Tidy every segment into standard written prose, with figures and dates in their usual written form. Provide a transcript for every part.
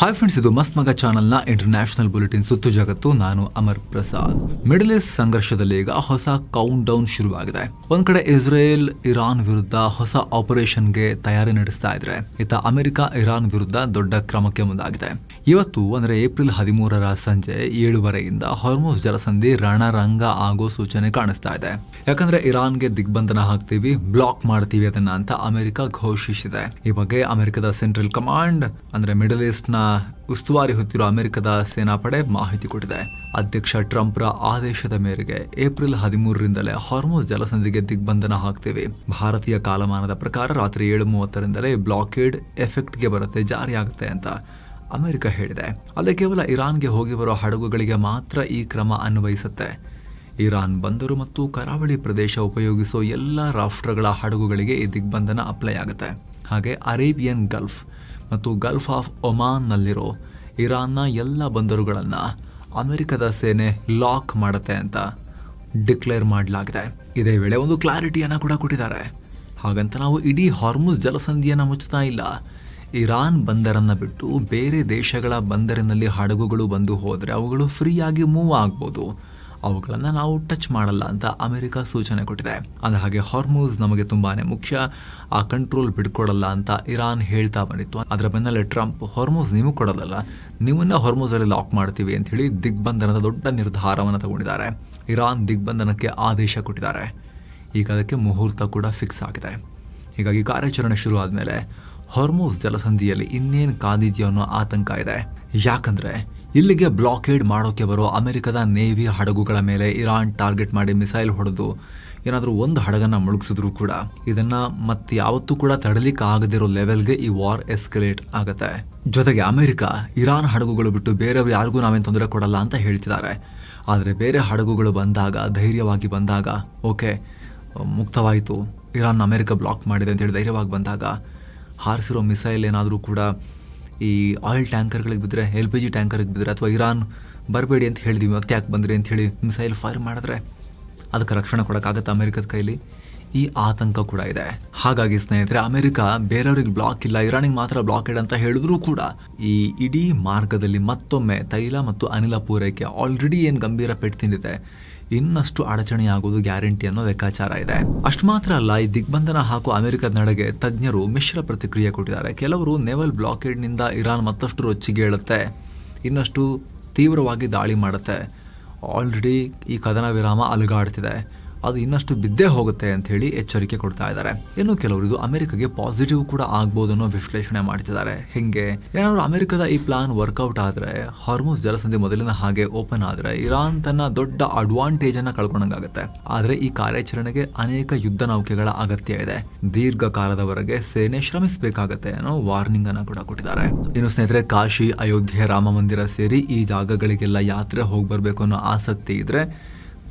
Hi friends, ಇದು ಮಸ್ತ್ ಮಗ ಚಾನಲ್ನ ಇಂಟರ್ನ್ಯಾಷನಲ್ ಬುಲೆಟಿನ್ ಸುತ್ತು ಜಗತ್ತು. ನಾನು ಅಮರ್ ಪ್ರಸಾದ್. ಮಿಡಲ್ ಈಸ್ಟ್ ಸಂಘರ್ಷದಲ್ಲಿ ಈಗ ಹೊಸ ಕೌಂಟ್ ಡೌನ್ ಶುರುವಾಗಿದೆ. ಒಂದ್ ಕಡೆ ಇಸ್ರೇಲ್ ಇರಾನ್ ವಿರುದ್ಧ ಹೊಸ ಆಪರೇಷನ್ಗೆ ತಯಾರಿ ನಡೆಸ್ತಾ ಇದ್ರೆ, ಇತ್ತ ಅಮೆರಿಕ ಇರಾನ್ ವಿರುದ್ಧ ದೊಡ್ಡ ಕ್ರಮಕ್ಕೆ ಮುಂದಾಗಿದೆ. ಇವತ್ತು ಅಂದ್ರೆ ಏಪ್ರಿಲ್ 13ರ ಸಂಜೆ 7:15 ಹಾರ್ಮುಜ್ ಜಲಸಂಧಿ ರಣರಂಗ ಆಗೋ ಸೂಚನೆ ಕಾಣಿಸ್ತಾ ಇದೆ. ಯಾಕಂದ್ರೆ ಇರಾನ್ಗೆ ದಿಗ್ಬಂಧನ ಹಾಕ್ತೀವಿ, ಬ್ಲಾಕ್ ಮಾಡ್ತೀವಿ ಅದನ್ನ ಅಂತ ಅಮೆರಿಕ ಘೋಷಿಸಿದೆ. ಈ ಬಗ್ಗೆ ಅಮೆರಿಕದ ಸೆಂಟ್ರಲ್ ಕಮಾಂಡ್ ಅಂದ್ರೆ ಮಿಡಲ್ ಈಸ್ಟ್ ನ ಉಸ್ತುವಾರಿ ಹೊತ್ತಿರುವ ಅಮೆರಿಕದ ಸೇನಾಪಡೆ ಮಾಹಿತಿ ಕೊಟ್ಟಿದೆ. ಅಧ್ಯಕ್ಷ ಟ್ರಂಪ್ರ ಆದೇಶದ ಮೇರೆಗೆ ಏಪ್ರಿಲ್ 13ರಿಂದಲೇ ಹಾರ್ಮುಜ್ ಜಲಸಂಧಿಗೆ ದಿಗ್ಬಂಧನ ಹಾಕ್ತೇವೆ. ಭಾರತೀಯ ಕಾಲಮಾನದ ಪ್ರಕಾರ ರಾತ್ರಿ 7:30ರಿಂದಲೇ ಬ್ಲಾಕೇಡ್ ಎಫೆಕ್ಟ್ಗೆ ಬರುತ್ತೆ, ಜಾರಿಯಾಗುತ್ತೆ ಅಂತ ಅಮೆರಿಕ ಹೇಳಿದೆ. ಅಲ್ಲದೆ ಕೇವಲ ಇರಾನ್ಗೆ ಹೋಗಿ ಬರೋ ಹಡಗುಗಳಿಗೆ ಮಾತ್ರ ಈ ಕ್ರಮ ಅನ್ವಯಿಸುತ್ತೆ. ಇರಾನ್ ಬಂದರು ಮತ್ತು ಕರಾವಳಿ ಪ್ರದೇಶ ಉಪಯೋಗಿಸೋ ಎಲ್ಲ ರಾಷ್ಟ್ರಗಳ ಹಡಗುಗಳಿಗೆ ಈ ದಿಗ್ಬಂಧನ ಅಪ್ಲೈ ಆಗುತ್ತೆ. ಹಾಗೆ ಅರೇಬಿಯನ್ ಗಲ್ಫ್ ಮತ್ತು ಗಲ್ಫ್ ಆಫ್ ಒಮಾನ್ನಲ್ಲಿರೋ ಇರಾನ್ನ ಎಲ್ಲ ಬಂದರುಗಳನ್ನು ಅಮೆರಿಕದ ಸೇನೆ ಲಾಕ್ ಮಾಡುತ್ತೆ ಅಂತ ಡಿಕ್ಲೇರ್ ಮಾಡಲಾಗಿದೆ. ಇದೇ ವೇಳೆ ಒಂದು ಕ್ಲಾರಿಟಿಯನ್ನು ಕೂಡ ಕೊಟ್ಟಿದ್ದಾರೆ. ಹಾಗಂತ ನಾವು ಇಡೀ ಹಾರ್ಮುಜ್ ಜಲಸಂಧಿಯನ್ನು ಮುಚ್ಚುತ್ತಾ ಇಲ್ಲ. ಇರಾನ್ ಬಂದರನ್ನು ಬಿಟ್ಟು ಬೇರೆ ದೇಶಗಳ ಬಂದರಿನಲ್ಲಿ ಹಡಗುಗಳು ಬಂದು ಹೋದರೆ ಅವುಗಳು ಫ್ರೀಯಾಗಿ ಮೂವ್ ಆಗ್ಬೋದು, ಅವುಗಳನ್ನು ನಾವು ಟಚ್ ಮಾಡಲ್ಲ ಅಂತ ಅಮೆರಿಕ ಸೂಚನೆ ಕೊಟ್ಟಿದೆ. ಅಂದಹಾಗೆ ಹಾರ್ಮುಜ್ ನಮಗೆ ತುಂಬಾನೇ ಮುಖ್ಯ, ಆ ಕಂಟ್ರೋಲ್ ಬಿಡ್ಕೊಡಲ್ಲ ಅಂತ ಇರಾನ್ ಹೇಳ್ತಾ ಬಂದಿತ್ತು. ಅದರ ಬೆನ್ನಲ್ಲೇ ಟ್ರಂಪ್ ಹಾರ್ಮುಜ್ ನೀವು ಕೊಡೋದಲ್ಲ, ನೀವನ್ನ ಹಾರ್ಮುಜಲ್ಲಿ ಲಾಕ್ ಮಾಡ್ತೀವಿ ಅಂತ ಹೇಳಿ ದಿಗ್ಬಂಧನದ ದೊಡ್ಡ ನಿರ್ಧಾರವನ್ನು ತಗೊಂಡಿದ್ದಾರೆ. ಇರಾನ್ ದಿಗ್ಬಂಧನಕ್ಕೆ ಆದೇಶ ಕೊಟ್ಟಿದ್ದಾರೆ. ಈಗ ಅದಕ್ಕೆ ಮುಹೂರ್ತ ಕೂಡ ಫಿಕ್ಸ್ ಆಗಿದೆ. ಹೀಗಾಗಿ ಕಾರ್ಯಾಚರಣೆ ಶುರು ಆದಮೇಲೆ ಹಾರ್ಮುಜ್ ಜಲಸಂಧಿಯಲ್ಲಿ ಇನ್ನೇನು ಕಾದಿದೆಯೋ ಅನ್ನೋ ಆತಂಕ ಇದೆ. ಯಾಕಂದ್ರೆ ಇಲ್ಲಿಗೆ ಬ್ಲಾಕೇಡ್ ಮಾಡೋಕೆ ಬರೋ ಅಮೆರಿಕದ ನೇವಿ ಹಡಗುಗಳ ಮೇಲೆ ಇರಾನ್ ಟಾರ್ಗೆಟ್ ಮಾಡಿ ಮಿಸೈಲ್ ಹೊಡೆದು ಏನಾದರೂ ಒಂದು ಹಡಗನ್ನ ಮುಳುಗಿಸಿದ್ರು ಕೂಡ ಇದನ್ನ ಮತ್ತೆ ಯಾವತ್ತೂ ಕೂಡ ತಡಲಿಕ್ಕೆ ಆಗದಿರೋ ಲೆವೆಲ್ಗೆ ಈ ವಾರ್ ಎಸ್ಕಲೇಟ್ ಆಗುತ್ತೆ. ಜೊತೆಗೆ ಅಮೆರಿಕ ಇರಾನ್ ಹಡಗುಗಳು ಬಿಟ್ಟು ಬೇರೆಯವರು ಯಾರಿಗೂ ನಾವೇನು ತೊಂದರೆ ಕೊಡಲ್ಲ ಅಂತ ಹೇಳ್ತಿದ್ದಾರೆ. ಆದರೆ ಬೇರೆ ಹಡಗುಗಳು ಬಂದಾಗ, ಧೈರ್ಯವಾಗಿ ಬಂದಾಗ, ಓಕೆ ಮುಕ್ತವಾಯಿತು, ಇರಾನ್ ಅಮೆರಿಕ ಬ್ಲಾಕ್ ಮಾಡಿದೆ ಅಂತೇಳಿ ಧೈರ್ಯವಾಗಿ ಬಂದಾಗ ಹಾರಿಸಿರೋ ಮಿಸೈಲ್ ಏನಾದರೂ ಕೂಡ ಈ ಆಯಿಲ್ ಟ್ಯಾಂಕರ್ಗಳಿಗೆ ಬಿದ್ದರೆ, LPG ಟ್ಯಾಂಕರ್ಗೆ ಬಿದ್ದರೆ, ಅಥವಾ ಇರಾನ್ ಬರಬೇಡಿ ಅಂತ ಹೇಳಿದ್ವಿ ಮತ್ತೆ ಯಾಕೆ ಬಂದ್ರಿ ಅಂತ ಹೇಳಿ ಮಿಸೈಲ್ ಫೈರ್ ಮಾಡಿದ್ರೆ ಅದಕ್ಕೆ ರಕ್ಷಣೆ ಕೊಡೋಕ್ಕಾಗತ್ತೆ ಅಮೆರಿಕದ ಕೈಲಿ? ಈ ಆತಂಕ ಕೂಡ ಇದೆ. ಹಾಗಾಗಿ ಸ್ನೇಹಿತರೆ, ಅಮೆರಿಕ ಬೇರೆಯವ್ರಿಗೆ ಬ್ಲಾಕ್ ಇಲ್ಲ, ಇರಾನಿಗೆ ಮಾತ್ರ ಬ್ಲಾಕೇಡ್ ಅಂತ ಹೇಳಿದ್ರೂ ಕೂಡ ಈ ಇಡೀ ಮಾರ್ಗದಲ್ಲಿ ಮತ್ತೊಮ್ಮೆ ತೈಲ ಮತ್ತು ಅನಿಲ ಪೂರೈಕೆ ಆಲ್ರೆಡಿ ಏನು ಗಂಭೀರ ಪೆಟ್ಟು ತಿಂದಿದೆ, ಇನ್ನಷ್ಟು ಅಡಚಣೆಯಾಗುವುದು ಗ್ಯಾರಂಟಿ ಅನ್ನೋ ಲೆಕ್ಕಾಚಾರ ಇದೆ. ಅಷ್ಟು ಮಾತ್ರ ಅಲ್ಲ, ಈ ದಿಗ್ಬಂಧನ ಹಾಕೋ ಅಮೆರಿಕದ ನಡೆಗೆ ತಜ್ಞರು ಮಿಶ್ರ ಪ್ರತಿಕ್ರಿಯೆ ಕೊಟ್ಟಿದ್ದಾರೆ. ಕೆಲವರು ನೇವಲ್ ಬ್ಲಾಕೇಡ್ನಿಂದ ಇರಾನ್ ಮತ್ತಷ್ಟು ರೊಚ್ಚಿಗೆ ಏಳುತ್ತೆ, ಇನ್ನಷ್ಟು ತೀವ್ರವಾಗಿ ದಾಳಿ ಮಾಡುತ್ತೆ, ಆಲ್ರೆಡಿ ಈ ಕದನ ವಿರಾಮ ಅಲುಗಾಡ್ತಿದೆ, ಅದು ಇನ್ನಷ್ಟು ಬಿದ್ದೇ ಹೋಗುತ್ತೆ ಅಂತ ಹೇಳಿ ಎಚ್ಚರಿಕೆ ಕೊಡ್ತಾ ಇದ್ದಾರೆ. ಇನ್ನು ಕೆಲವರು ಇದು ಅಮೆರಿಕಗೆ ಪಾಸಿಟಿವ್ ಕೂಡ ಆಗ್ಬೋದು ಅನ್ನೋ ವಿಶ್ಲೇಷಣೆ ಮಾಡ್ತಿದ್ದಾರೆ. ಹೆಂಗೆ? ಏನಾದ್ರು ಅಮೆರಿಕದ ಈ ಪ್ಲಾನ್ ವರ್ಕೌಟ್ ಆದ್ರೆ, ಹಾರ್ಮುಜ್ ಜಲಸಂಧಿ ಮೊದಲಿನ ಹಾಗೆ ಓಪನ್ ಆದ್ರೆ ಇರಾನ್ ತನ್ನ ದೊಡ್ಡ ಅಡ್ವಾಂಟೇಜ್ ಅನ್ನ ಕಳ್ಕೊಂಡಂಗಾಗುತ್ತೆ. ಆದ್ರೆ ಈ ಕಾರ್ಯಾಚರಣೆಗೆ ಅನೇಕ ಯುದ್ಧ ನೌಕೆಗಳ ಅಗತ್ಯ ಇದೆ, ದೀರ್ಘಕಾಲದವರೆಗೆ ಸೇನೆ ಶ್ರಮಿಸಬೇಕಾಗತ್ತೆ ಅನ್ನೋ ವಾರ್ನಿಂಗ್ ಅನ್ನ ಕೂಡ ಕೊಟ್ಟಿದ್ದಾರೆ. ಇನ್ನು ಸ್ನೇಹಿತರೆ, ಕಾಶಿ, ಅಯೋಧ್ಯೆ, ರಾಮ ಮಂದಿರ ಸೇರಿ ಈ ಜಾಗಗಳಿಗೆಲ್ಲ ಯಾತ್ರೆ ಹೋಗಿ ಬರ್ಬೇಕು ಅನ್ನೋ ಆಸಕ್ತಿ ಇದ್ರೆ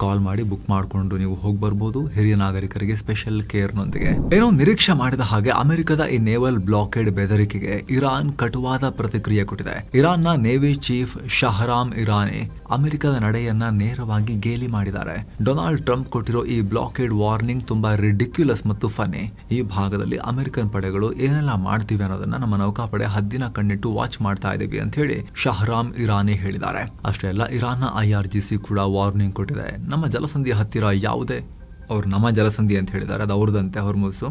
ಕಾಲ್ ಮಾಡಿ ಬುಕ್ ಮಾಡಿಕೊಂಡು ನೀವು ಹೋಗಿ ಬರ್ಬೋದು, ಹಿರಿಯ ನಾಗರಿಕರಿಗೆ ಸ್ಪೆಷಲ್ ಕೇರ್ನೊಂದಿಗೆ. ಏನೋ ನಿರೀಕ್ಷೆ ಮಾಡಿದ ಹಾಗೆ ಅಮೆರಿಕದ ಈ ನೇವಲ್ ಬ್ಲಾಕೇಡ್ ಬೆದರಿಕೆಗೆ ಇರಾನ್ ಕಟುವಾದ ಪ್ರತಿಕ್ರಿಯೆ ಕೊಟ್ಟಿದೆ. ಇರಾನ್ನ ನೇವಿ ಚೀಫ್ ಶಹರಾಮ್ ಇರಾನಿ ಅಮೆರಿಕದ ನಡೆಯನ್ನ ನೇರವಾಗಿ ಗೇಲಿ ಮಾಡಿದ್ದಾರೆ. ಡೊನಾಲ್ಡ್ ಟ್ರಂಪ್ ಕೊಟ್ಟಿರೋ ಈ ಬ್ಲಾಕೇಡ್ ವಾರ್ನಿಂಗ್ ತುಂಬಾ ರಿಡಿಕ್ಯುಲಸ್ ಮತ್ತು ಫನಿ. ಈ ಭಾಗದಲ್ಲಿ ಅಮೆರಿಕನ್ ಪಡೆಗಳು ಏನೆಲ್ಲ ಮಾಡ್ತೀವಿ ಅನ್ನೋದನ್ನ ನಮ್ಮ ನೌಕಾಪಡೆ ಹದ್ದಿನ ಕಣ್ಣಿಟ್ಟು ವಾಚ್ ಮಾಡ್ತಾ ಇದೀವಿ ಅಂತ ಹೇಳಿ ಶಹರಾಮ್ ಇರಾನಿ ಹೇಳಿದ್ದಾರೆ. ಅಷ್ಟೇ ಅಲ್ಲ, ಇರಾನ್ನ IRGC ಕೂಡ ವಾರ್ನಿಂಗ್ ಕೊಟ್ಟಿದೆ. ನಮ್ಮ ಜಲಸಂಧಿಯ ಹತ್ತಿರ ಯಾವುದೇ, ಅವ್ರು ನಮ್ಮ ಜಲಸಂಧಿ ಅಂತ ಹೇಳಿದ್ದಾರೆ, ಅದು ಅವ್ರದಂತೆ ಹಾರ್ಮುಜ್,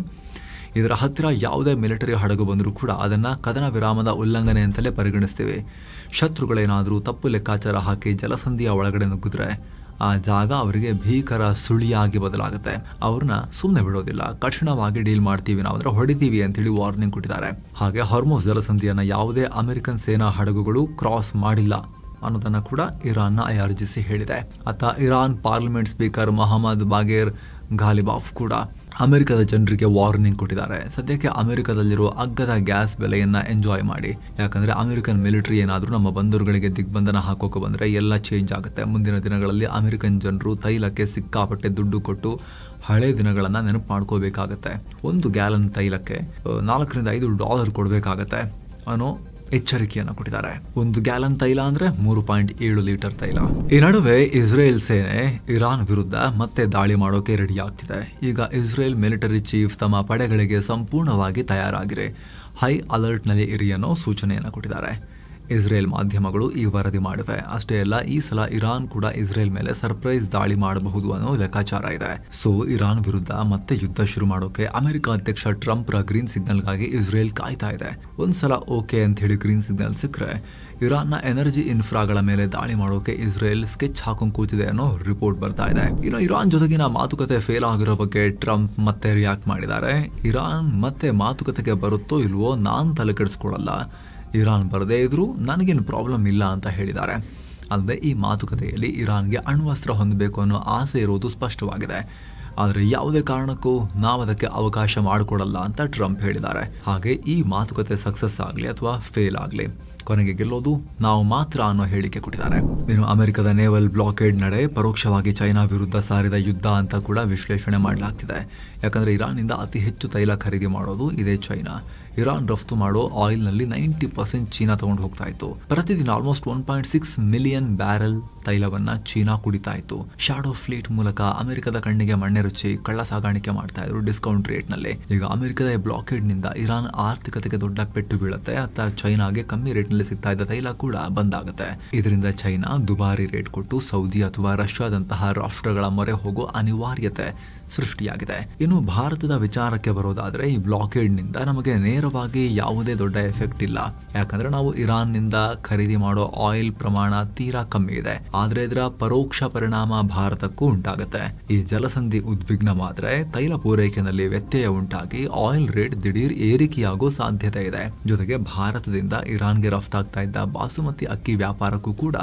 ಇದರ ಹತ್ತಿರ ಯಾವುದೇ ಮಿಲಿಟರಿ ಹಡಗು ಬಂದರೂ ಕೂಡ ಅದನ್ನು ಕದನ ವಿರಾಮದ ಉಲ್ಲಂಘನೆ ಅಂತಲೇ ಪರಿಗಣಿಸ್ತೀವಿ. ಶತ್ರುಗಳೇನಾದರೂ ತಪ್ಪು ಲೆಕ್ಕಾಚಾರ ಹಾಕಿ ಜಲಸಂಧಿಯ ಒಳಗಡೆ ನುಗ್ಗಿದ್ರೆ ಆ ಜಾಗ ಅವರಿಗೆ ಭೀಕರ ಸುಳಿಯಾಗಿ ಬದಲಾಗುತ್ತೆ. ಅವ್ರನ್ನ ಸುಮ್ಮನೆ ಬಿಡೋದಿಲ್ಲ, ಕಠಿಣವಾಗಿ ಡೀಲ್ ಮಾಡ್ತೀವಿ, ನಾವು ಅಂದ್ರೆ ಹೊಡಿತೀವಿ ಅಂತೇಳಿ ವಾರ್ನಿಂಗ್ ಕೊಟ್ಟಿದ್ದಾರೆ. ಹಾಗೆ ಹಾರ್ಮುಜ್ ಜಲಸಂಧಿಯನ್ನು ಯಾವುದೇ ಅಮೆರಿಕನ್ ಸೇನಾ ಹಡಗುಗಳು ಕ್ರಾಸ್ ಮಾಡಿಲ್ಲ ಅನ್ನೋದನ್ನ ಕೂಡ ಇರಾನ್ನ IRGC ಹೇಳಿದೆ. ಅತ್ತ ಇರಾನ್ ಪಾರ್ಲಿಮೆಂಟ್ ಸ್ಪೀಕರ್ ಮೊಹಮ್ಮದ್ ಬಾಗೇರ್ ಘಾಲಿಬಾಫ್ ಕೂಡ ಅಮೆರಿಕದ ಜನರಿಗೆ ವಾರ್ನಿಂಗ್ ಕೊಟ್ಟಿದ್ದಾರೆ. ಸದ್ಯಕ್ಕೆ ಅಮೆರಿಕದಲ್ಲಿರುವ ಅಗ್ಗದ ಗ್ಯಾಸ್ ಬೆಲೆಯನ್ನ ಎಂಜಾಯ್ ಮಾಡಿ, ಯಾಕಂದ್ರೆ ಅಮೆರಿಕನ್ ಮಿಲಿಟರಿ ಏನಾದರೂ ನಮ್ಮ ಬಂದರುಗಳಿಗೆ ದಿಗ್ಬಂಧನ ಹಾಕೋಕೆ ಬಂದ್ರೆ ಎಲ್ಲ ಚೇಂಜ್ ಆಗುತ್ತೆ. ಮುಂದಿನ ದಿನಗಳಲ್ಲಿ ಅಮೆರಿಕನ್ ಜನರು ತೈಲಕ್ಕೆ ಸಿಕ್ಕಾಪಟ್ಟೆ ದುಡ್ಡು ಕೊಟ್ಟು ಹಳೆ ದಿನಗಳನ್ನ ನೆನಪು ಮಾಡ್ಕೋಬೇಕಾಗತ್ತೆ. 1 ಗ್ಯಾಲನ್ ತೈಲಕ್ಕೆ $4-5 ಕೊಡಬೇಕಾಗತ್ತೆ ಅನ್ನೋ ಎಚ್ಚರಿಕೆಯನ್ನು ಕೊಟ್ಟಿದ್ದಾರೆ. 1 ಗ್ಯಾಲನ್ ತೈಲ ಅಂದ್ರೆ 3.7 ಲೀಟರ್ ತೈಲ. ಈ ನಡುವೆ ಇಸ್ರೇಲ್ ಸೇನೆ ಇರಾನ್ ವಿರುದ್ಧ ಮತ್ತೆ ದಾಳಿ ಮಾಡೋಕೆ ರೆಡಿ ಆಗ್ತಿದೆ. ಈಗ ಇಸ್ರೇಲ್ ಮಿಲಿಟರಿ ಚೀಫ್ ತಮ್ಮ ಪಡೆಗಳಿಗೆ ಸಂಪೂರ್ಣವಾಗಿ ತಯಾರಾಗಿರೆ ಹೈ ಅಲರ್ಟ್ ನಲ್ಲಿ ಇರಿ ಅನ್ನೋ ಸೂಚನೆಯನ್ನು ಕೊಟ್ಟಿದ್ದಾರೆ. ಇಸ್ರೇಲ್ ಮಾಧ್ಯಮಗಳು ಈ ವರದಿ ಮಾಡಿವೆ. ಅಷ್ಟೇ ಅಲ್ಲ, ಈ ಸಲ ಇರಾನ್ ಕೂಡ ಇಸ್ರೇಲ್ ಮೇಲೆ ಸರ್ಪ್ರೈಸ್ ದಾಳಿ ಮಾಡಬಹುದು ಅನ್ನೋ ಲೆಕ್ಕಾಚಾರ ಇದೆ. ಸೊ ಇರಾನ್ ವಿರುದ್ಧ ಮತ್ತೆ ಯುದ್ಧ ಶುರು ಮಾಡೋಕೆ ಅಮೆರಿಕ ಅಧ್ಯಕ್ಷ ಟ್ರಂಪ್ ರ ಗ್ರೀನ್ ಸಿಗ್ನಲ್ಗಾಗಿ ಇಸ್ರೇಲ್ ಕಾಯ್ತಾ ಇದೆ. ಒಂದ್ಸಲ ಓಕೆ ಅಂತ ಹೇಳಿ ಗ್ರೀನ್ ಸಿಗ್ನಲ್ ಸಿಕ್ಕರೆ ಇರಾನ್ನ ಎನರ್ಜಿ ಇನ್ಫ್ರಾಗಳ ಮೇಲೆ ದಾಳಿ ಮಾಡೋಕೆ ಇಸ್ರೇಲ್ ಸ್ಕೆಚ್ ಹಾಕೊಂಡು ಕೂತಿದೆ ಅನ್ನೋ ರಿಪೋರ್ಟ್ ಬರ್ತಾ ಇದೆ. ಇನ್ನು ಇರಾನ್ ಜೊತೆಗಿನ ಮಾತುಕತೆ ಫೇಲ್ ಆಗಿರೋ ಬಗ್ಗೆ ಟ್ರಂಪ್ ಮತ್ತೆ ರಿಯಾಕ್ಟ್ ಮಾಡಿದ್ದಾರೆ. ಇರಾನ್ ಮತ್ತೆ ಮಾತುಕತೆಗೆ ಬರುತ್ತೋ ಇಲ್ವೋ ನಾನ್ ತಲೆ ಕೆಡಿಸ್ಕೊಳ್ಳಲ್ಲ, ಇರಾನ್ ಬರದೇ ಇದ್ರೂ ನನಗೇನು ಪ್ರಾಬ್ಲಮ್ ಇಲ್ಲ ಅಂತ ಹೇಳಿದ್ದಾರೆ. ಅಲ್ಲದೆ ಈ ಮಾತುಕತೆಯಲ್ಲಿ ಇರಾನ್ಗೆ ಅಣ್ವಸ್ತ್ರ ಹೊಂದಬೇಕು ಅನ್ನೋ ಆಸೆ ಇರುವುದು ಸ್ಪಷ್ಟವಾಗಿದೆ. ಆದರೆ ಯಾವುದೇ ಕಾರಣಕ್ಕೂ ನಾವು ಅದಕ್ಕೆ ಅವಕಾಶ ಮಾಡಿಕೊಡಲ್ಲ ಅಂತ ಟ್ರಂಪ್ ಹೇಳಿದ್ದಾರೆ. ಹಾಗೆ ಈ ಮಾತುಕತೆ ಸಕ್ಸಸ್ ಆಗಲಿ ಅಥವಾ ಫೇಲ್ ಆಗಲಿ, ಕೊನೆಗೆ ಗೆಲ್ಲೋದು ನಾವು ಮಾತ್ರ ಅನ್ನೋ ಹೇಳಿಕೆ ಕೊಟ್ಟಿದ್ದಾರೆ. ಇನ್ನು ಅಮೆರಿಕದ ನೇವಲ್ ಬ್ಲಾಕೇಡ್ ನಡೆ ಪರೋಕ್ಷವಾಗಿ ಚೈನಾ ವಿರುದ್ಧ ಸಾರಿದ ಯುದ್ಧ ಅಂತ ಕೂಡ ವಿಶ್ಲೇಷಣೆ ಮಾಡಲಾಗ್ತಿದೆ. ಯಾಕಂದ್ರೆ ಇರಾನ್ನಿಂದ ಅತಿ ಹೆಚ್ಚು ತೈಲ ಖರೀದಿ ಮಾಡೋದು ಇದೇ ಚೈನಾ. ಇರಾನ್ ರಫ್ತು ಮಾಡೋ ಆಯಿಲ್ನಲ್ಲಿ 90% ಚೀನಾ ತಗೊಂಡು ಹೋಗ್ತಾ ಇತ್ತು. ಪ್ರತಿದಿನ ಆಲ್ಮೋಸ್ಟ್ 1.6 ಮಿಲಿಯನ್ ಬ್ಯಾರೆಲ್ ತೈಲವನ್ನ ಚೀನಾ ಕುಡಿತಾ ಇತ್ತು. ಶಾಡೋ ಫ್ಲೀಟ್ ಮೂಲಕ ಅಮೆರಿಕದ ಕಣ್ಣಿಗೆ ಮಣ್ಣೆ ರುಚಿ ಕಳ್ಳ ಸಾಗಾಣಿಕೆ ಮಾಡ್ತಾ ಇದ್ರು ಡಿಸ್ಕೌಂಟ್ ರೇಟ್ ನಲ್ಲಿ. ಈಗ ಅಮೆರಿಕದ ಬ್ಲಾಕೇಡ್ ನಿಂದ ಇರಾನ್ ಆರ್ಥಿಕತೆಗೆ ದೊಡ್ಡ ಪೆಟ್ಟು ಬೀಳುತ್ತೆ. ಅತ್ತ ಚೈನಾಗೆ ಕಮ್ಮಿ ರೇಟ್ ನಲ್ಲಿ ಸಿಗ್ತಾ ಇದ್ದ ತೈಲ ಕೂಡ ಬಂದ್ ಆಗುತ್ತೆ. ಇದರಿಂದ ಚೈನಾ ದುಬಾರಿ ರೇಟ್ ಕೊಟ್ಟು ಸೌದಿ ಅಥವಾ ರಷ್ಯಾದಂತಹ ರಾಷ್ಟ್ರಗಳ ಮೊರೆ ಹೋಗೋ ಅನಿವಾರ್ಯತೆ ಸೃಷ್ಟಿಯಾಗಿದೆ. ಇನ್ನು ಭಾರತದ ವಿಚಾರಕ್ಕೆ ಬರೋದಾದ್ರೆ ಈ ಬ್ಲಾಕೇಡ್ ನಿಂದ ನಮಗೆ ನೇರವಾಗಿ ಯಾವುದೇ ದೊಡ್ಡ ಎಫೆಕ್ಟ್ ಇಲ್ಲ. ಯಾಕಂದ್ರೆ ನಾವು ಇರಾನ್ ನಿಂದ ಖರೀದಿ ಮಾಡೋ ಆಯಿಲ್ ಪ್ರಮಾಣ ತೀರಾ ಕಮ್ಮಿ ಇದೆ. ಆದ್ರೆ ಇದರ ಪರೋಕ್ಷ ಪರಿಣಾಮ ಭಾರತಕ್ಕೂ ಉಂಟಾಗುತ್ತೆ. ಈ ಜಲಸಂಧಿ ಉದ್ವಿಗ್ನವಾದ್ರೆ ತೈಲ ಪೂರೈಕೆಯಲ್ಲಿ ವ್ಯತ್ಯಯ ಉಂಟಾಗಿ ಆಯಿಲ್ ರೇಟ್ ದಿಢೀರ್ ಏರಿಕೆಯಾಗೋ ಸಾಧ್ಯತೆ ಇದೆ. ಜೊತೆಗೆ ಭಾರತದಿಂದ ಇರಾನ್ಗೆ ರಫ್ತಾಗ್ತಾ ಇದ್ದ ಬಾಸುಮತಿ ಅಕ್ಕಿ ವ್ಯಾಪಾರಕ್ಕೂ ಕೂಡ